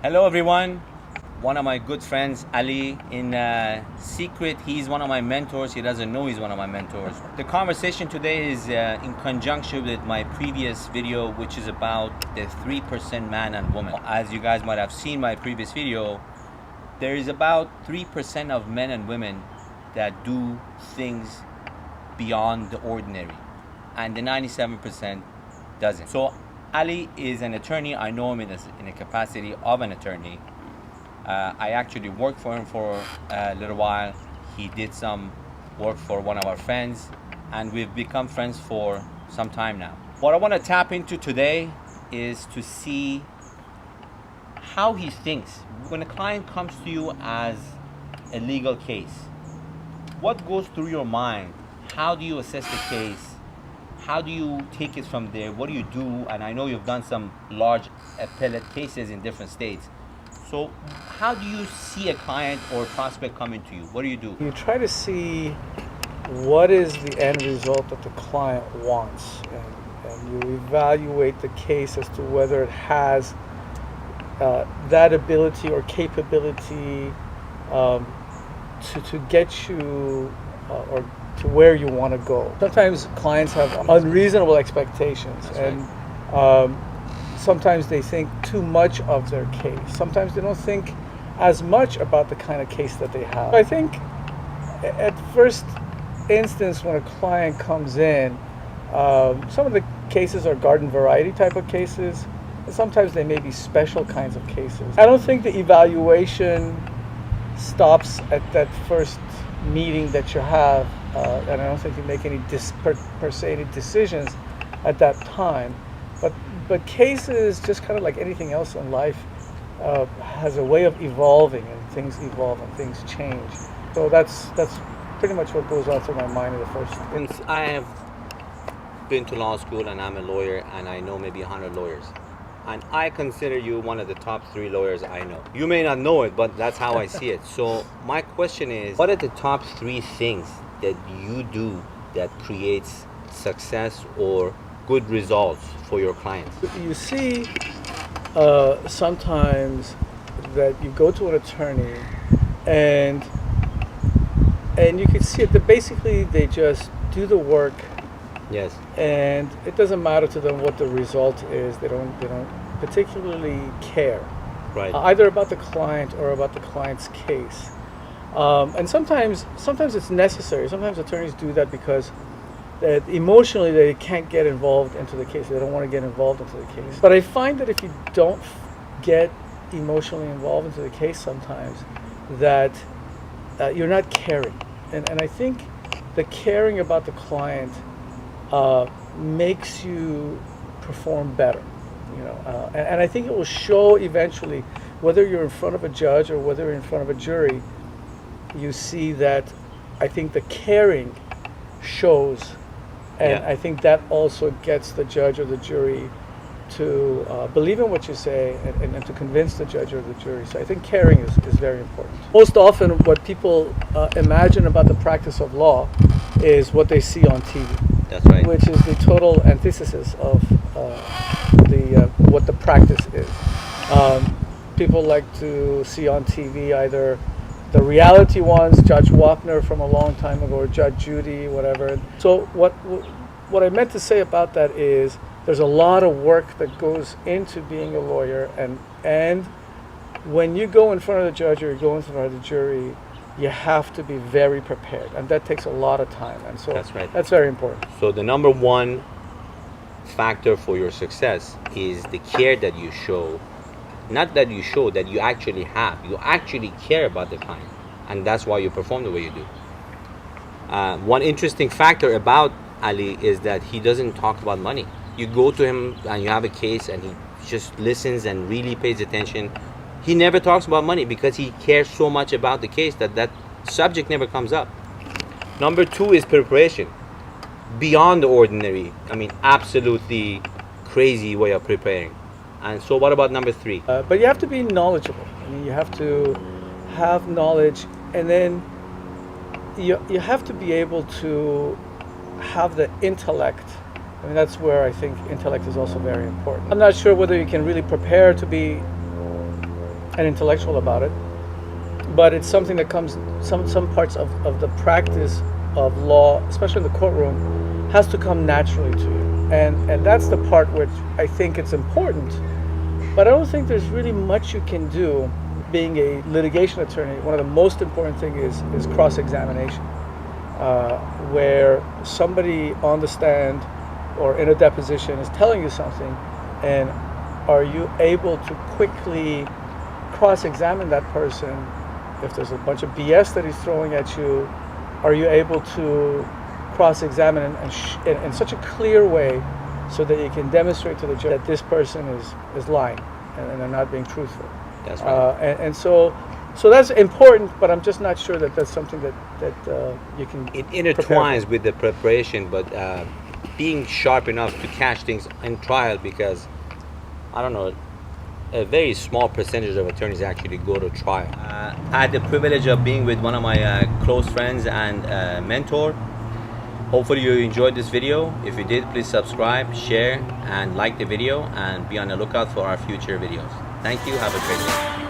Hello everyone. One of my good friends, Ali, in secret, he's one of my mentors. He doesn't know he's one of my mentors. The conversation today is in conjunction with my previous video, which is about the 3% man and woman. As you guys might have seen my previous video, there is about 3% of men and women that do things beyond the ordinary, and the 97% doesn't. So Ali is an attorney. I know him in a capacity of an attorney. I actually worked for him for a little while. He did some work for one of our friends, and we've become friends for some time now. What I want to tap into today is to see how he thinks. When a client comes to you as a legal case, what goes through your mind? How do you assess the case? How do you take it from there? What do you do? And I know you've done some large appellate cases in different states. So how do you see a client or a prospect coming to you? What do you do? You try to see what is the end result that the client wants, and you evaluate the case as to whether it has that ability or capability to get you or to where you want to go. Sometimes clients have unreasonable expectations. That's and right. Sometimes they think too much of their case. Sometimes they don't think as much about the kind of case that they have. I think at first instance when a client comes in, some of the cases are garden variety type of cases, and sometimes they may be special kinds of cases. I don't think the evaluation stops at that first meeting that you have, and I don't think you make any per se any decisions at that time. But cases, just kind of like anything else in life, has a way of evolving, and things evolve and things change. So that's pretty much what goes on through my mind in the first. Since I have been to law school and I'm a lawyer, and I know maybe 100 lawyers, and I consider you one of the top 3 lawyers I know. You may not know it, but that's how I see it. So my question is, what are the top 3 things that you do that creates success or good results for your clients? You see sometimes that you go to an attorney and you can see it that basically they just do the work. Yes. And it doesn't matter to them what the result is. They don't particularly care. Right. Either about the client or about the client's case. And sometimes it's necessary. Sometimes attorneys do that because emotionally they can't get involved into the case. They don't want to get involved into the case. But I find that if you don't get emotionally involved into the case sometimes, that you're not caring. And I think the caring about the client makes you perform better. And I think it will show eventually, whether you're in front of a judge or whether you're in front of a jury. You see that I think the caring shows, and I think that also gets the judge or the jury to believe in what you say and to convince the judge or the jury. So I think caring is very important. Most often what people imagine about the practice of law is what they see on TV. That's right. Which is the total antithesis of what the practice is. People like to see on TV either the reality ones, Judge Wapner from a long time ago, or Judge Judy, whatever. So what I meant to say about that is there's a lot of work that goes into being a lawyer, and when you go in front of the judge or you go in front of the jury, you have to be very prepared, and that takes a lot of time. And so that's right. That's very important. So the number one factor for your success is the care that you show. Not that you show, that you actually have. You actually care about the client, and that's why you perform the way you do. One interesting factor about Ali is that he doesn't talk about money. You go to him and you have a case and he just listens and really pays attention. He never talks about money because he cares so much about the case that subject never comes up. Number 2 is preparation. Beyond the ordinary. I mean, absolutely crazy way of preparing. And so what about number 3? But you have to be knowledgeable. I mean, you have to have knowledge, and then you have to be able to have the intellect. I mean, that's where I think intellect is also very important. I'm not sure whether you can really prepare to be and intellectual about it, but it's something that comes, some parts of the practice of law, especially in the courtroom, has to come naturally to you. And that's the part which I think it's important, but I don't think there's really much you can do. Being a litigation attorney, one of the most important things is cross-examination, where somebody on the stand or in a deposition is telling you something, and are you able to quickly cross-examine that person? If there's a bunch of BS that he's throwing at you, are you able to cross-examine in such a clear way so that you can demonstrate to the judge that this person is lying and they're not being truthful? That's right. And so that's important, but I'm just not sure that that's something that you can. It intertwines with the preparation, but being sharp enough to catch things in trial, because I don't know, a very small percentage of attorneys actually go to trial. I had the privilege of being with one of my close friends and mentor. Hopefully you enjoyed this video. If you did, please subscribe, share, and like the video, and be on the lookout for our future videos. Thank you. Have a great day.